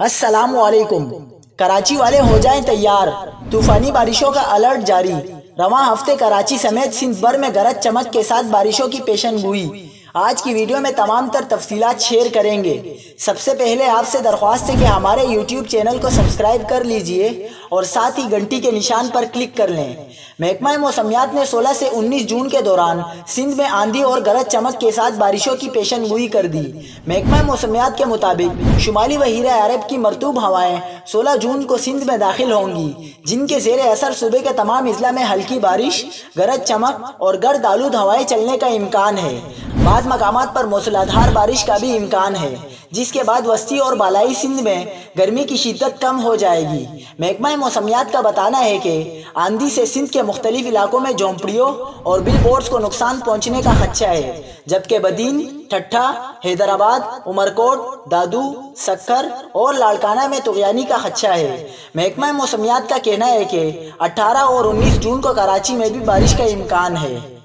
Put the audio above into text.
السلام علیکم۔ کراچی والے ہو جائیں تیار، طوفانی بارشوں کا الرٹ جاری۔ رواں ہفتے کراچی سمیت سندھ بھر میں گرج چمک کے ساتھ بارشوں کی پیشن گوئی۔ آج کی ویڈیو میں تمام تر تفصیلات شیئر کریں گے۔ سب سے پہلے آپ سے درخواست ہے کہ ہمارے یوٹیوب چینل کو سبسکرائب کر لیجئے اور ساتھ ہی گھنٹی کے نشان پر کلک کر لیں۔ محکمہ موسمیات نے 16 سے 19 جون کے دوران سندھ میں آندھی اور گرج چمک کے ساتھ بارشوں کی پیشن گوئی کر دی۔ محکمہ موسمیات کے مطابق شمالی بحیرہ عرب کی مرطوب ہوائیں 16 جون کو سندھ میں داخل ہوں گی، جن کے زیر اثر صبح کے تمام اضلاع میں ہلکی بارش، گرج چمک اور گرد آلود ہوائیں چلنے کا امکان ہے۔ بعض مقامات پر موسلادھار بارش کا بھی امکان ہے، جس کے بعد وسطی اور بالائی سندھ میں گرمی کی شدت کم ہو جائے گی۔ محکمہ موسمیات کا بتانا ہے کہ آندھی سے سندھ کے مختلف علاقوں میں جھونپڑیوں اور بل بورڈز کو نقصان پہنچنے کا خدشہ ہے، جبکہ بدین، ٹھٹھہ، حیدرآباد، عمرکوٹ، دادو، سکھر اور لاڑکانہ میں طغیانی کا خدشہ ہے۔ محکمہ موسمیات کا کہنا ہے کہ 18 اور 19 جون کو کراچی میں بھی بارش کا امکان ہے۔